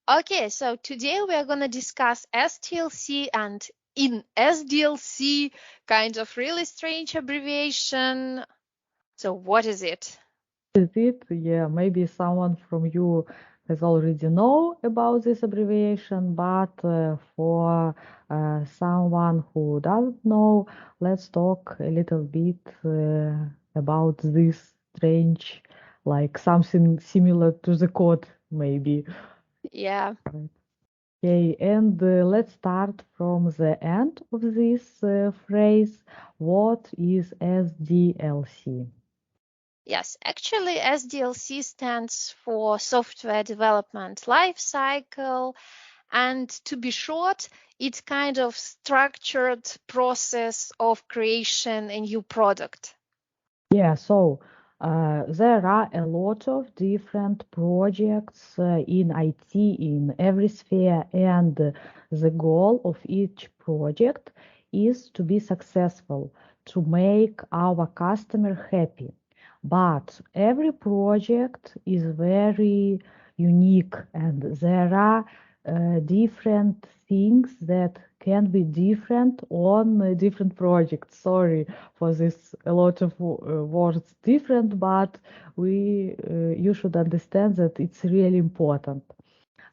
Okay, so today we are going to discuss STLC and in SDLC, kind of really strange abbreviation. So what is it? Is it? Yeah, maybe someone from you has already know about this abbreviation, but for someone who doesn't know, let's talk a little bit about this strange, like something similar to the code, maybe. Yeah. Right. Okay, and let's start from the end of this phrase. What is SDLC? Yes, actually SDLC stands for Software Development Lifecycle, and to be short, it's kind of structured process of creation a new product. Yeah, so there are a lot of different projects in IT in every sphere, and the goal of each project is to be successful, to make our customer happy. But every project is very unique, and there are different things that can be different on different projects. Sorry for this, a lot of words different, but you should understand that it's really important.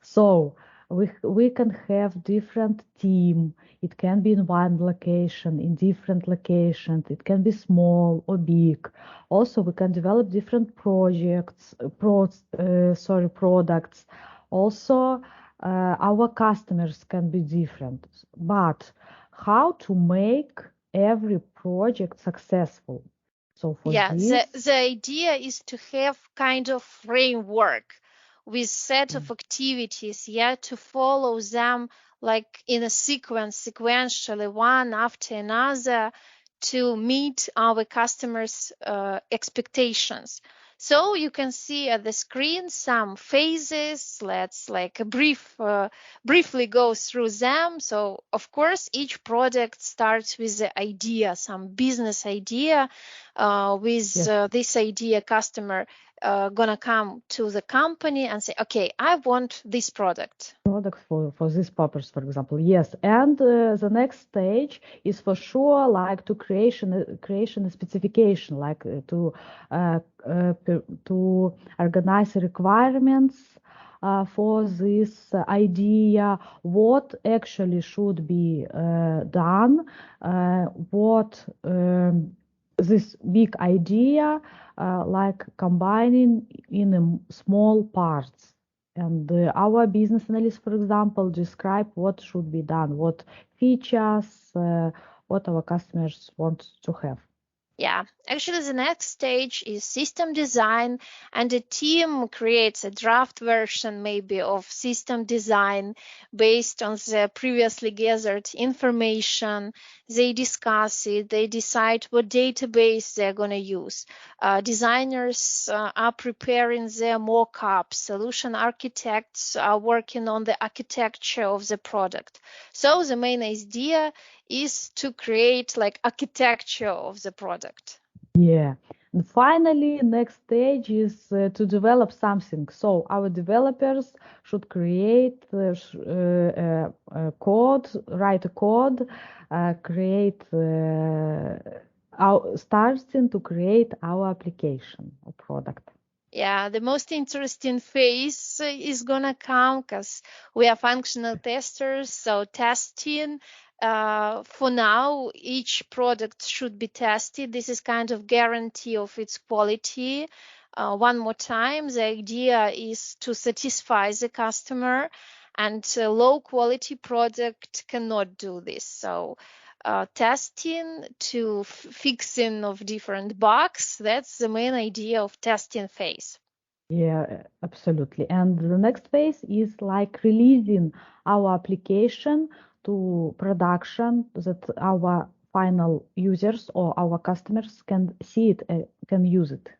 So we can have different team. It can be in one location, in different locations. It can be small or big. Also, we can develop different projects, products. Also, our customers can be different. But how to make every project successful? So for Yeah, this, the idea is to have kind of framework with set of activities, yeah, to follow them like in a sequence, sequentially, one after another, to meet our customers' expectations. So you can see at the screen some phases. Let's like briefly go through them. So of course, each product starts with the idea, some business idea. With yes. this idea, customer gonna come to the company and say, okay, I want this product. Products for this purpose, for example. Yes, and the next stage is for sure like to creation a specification, like to organize requirements for this idea, what actually should be done, what this big idea like combining in small parts. And our business analysts, for example, describe what should be done, what features, what our customers want to have. Yeah, actually, the next stage is system design, and the team creates a draft version, maybe, of system design based on the previously gathered information. They discuss it, they decide what database they're going to use. Designers are preparing their mock-up, solution architects are working on the architecture of the product. So the main idea is to create like architecture of the product. Yeah. And finally, next stage is to develop something. So our developers should create code, write a code, create starting to create our application or product. Yeah, the most interesting phase is gonna come because we are functional testers, so testing. For now, each product should be tested. This is kind of guarantee of its quality. One more time, the idea is to satisfy the customer, and a low quality product cannot do this. So testing to fixing of different bugs. That's the main idea of testing phase. Yeah, absolutely. And the next phase is like releasing our application to production that our final users or our customers can see it, can use it.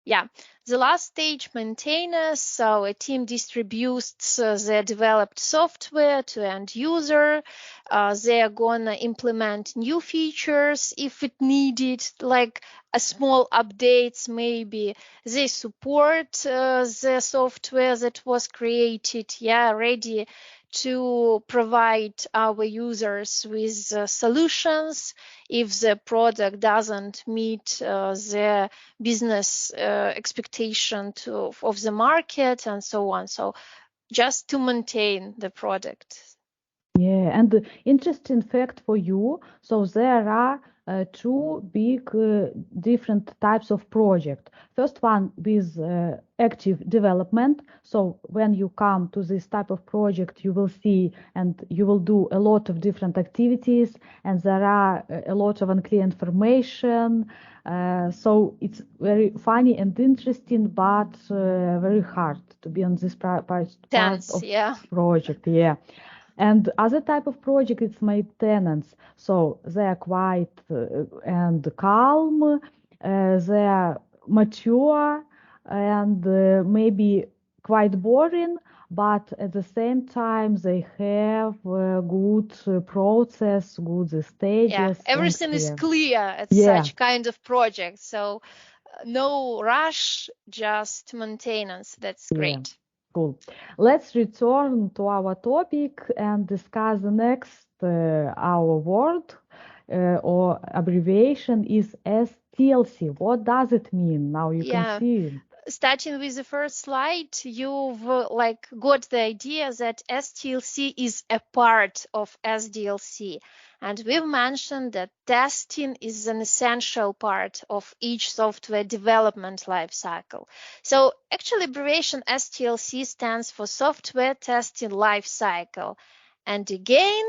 Yeah, the last stage, maintainers. So a team distributes their developed software to end user. They are gonna implement new features if it needed, like a small updates maybe. They support the software that was created, ready to provide our users with solutions if the product doesn't meet their business expectation of the market and so on. So just to maintain the product. Yeah, and the interesting fact for you, so there are two big different types of project. First one with active development. So when you come to this type of project, you will see and you will do a lot of different activities, and there are a lot of unclear information. So it's very funny and interesting, but very hard to be on this part Tense, of project. Yeah. And other type of project, it's maintenance. So they are quiet and calm, they are mature and maybe quite boring, but at the same time they have good process, good stages. Yeah, everything is clear at such kind of project. So no rush, just maintenance. That's great. Cool. Let's return to our topic and discuss the next. Our word or abbreviation is STLC. What does it mean? Now you can see. Starting with the first slide, you've got the idea that STLC is a part of SDLC. And we've mentioned that testing is an essential part of each software development lifecycle. So actually abbreviation STLC stands for Software Testing Lifecycle. And again,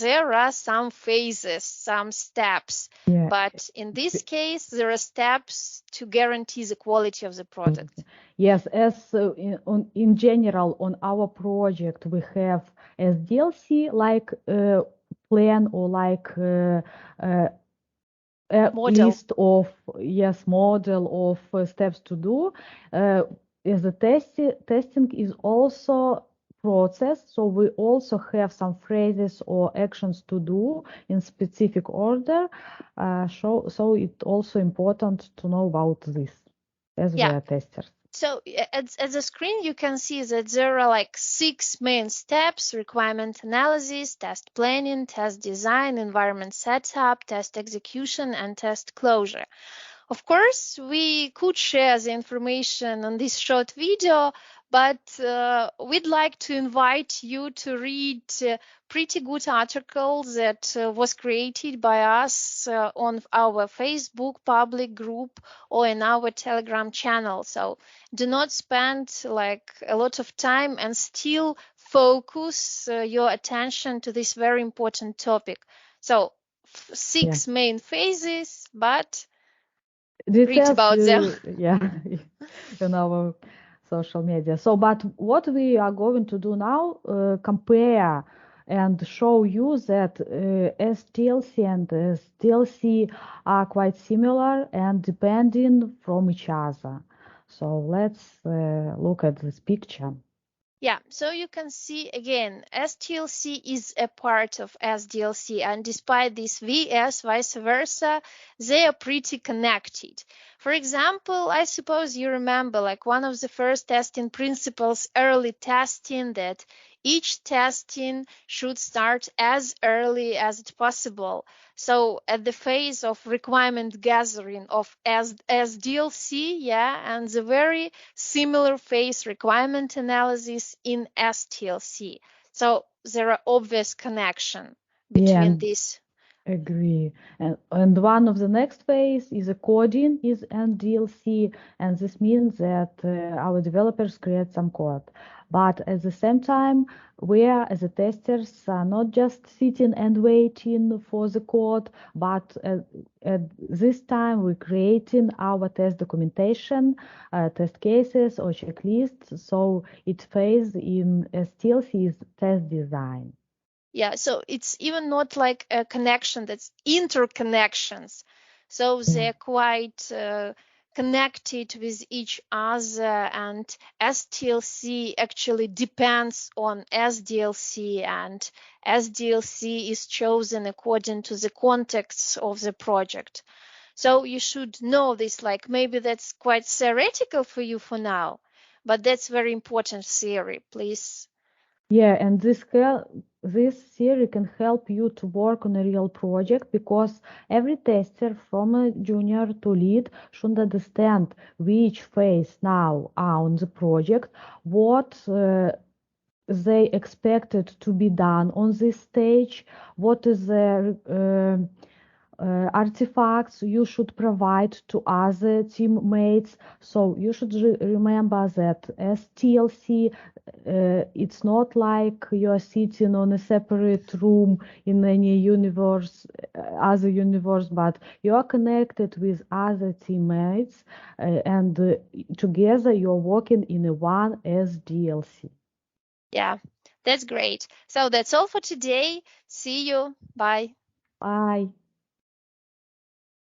there are some phases, some steps. Yeah. But in this case, there are steps to guarantee the quality of the product. Yes, as in general, on our project, we have SDLC like plan or like a list of, model of steps to do. As a testing is also process, so we also have some phrases or actions to do in specific order. So it's also important to know about this as we are testers. So at the screen, you can see that there are 6 main steps: requirement analysis, test planning, test design, environment setup, test execution, and test closure. Of course, we could share the information on this short video, but we'd like to invite you to read a pretty good article that was created by us on our Facebook public group or in our Telegram channel. So do not spend a lot of time and still focus your attention to this very important topic. So 6 main phases, but read about them. In our social media. So, but what we are going to do now, compare and show you that STLC and STLC are quite similar and depending from each other. So let's look at this picture. Yeah, so you can see again, STLC is a part of SDLC, and despite this vice versa, they are pretty connected. For example, I suppose you remember one of the first testing principles, early testing, that each testing should start as early as it's possible. So at the phase of requirement gathering of SDLC, and the very similar phase requirement analysis in STLC. So there are obvious connection between these. Agree. And one of the next phase is a coding is SDLC, and this means that our developers create some code. But at the same time, we as a testers are not just sitting and waiting for the code, but at this time we're creating our test documentation, test cases or checklists. So it phase in STLC is test design. Yeah, so it's even not like a connection, that's interconnections. So they're quite connected with each other, and STLC actually depends on SDLC, and SDLC is chosen according to the context of the project. So you should know this, like maybe that's quite theoretical for you for now, but that's very important theory, please. Yeah, and this theory can help you to work on a real project because every tester from a junior to lead should understand which phase now are on the project, what they expected to be done on this stage, what is the artifacts you should provide to other teammates. So you should remember that STLC, it's not like you're sitting on a separate room in any universe, other universe, but you are connected with other teammates, and together you're working in a one SDLC. Yeah, that's great. So that's all for today. See you. Bye. Bye.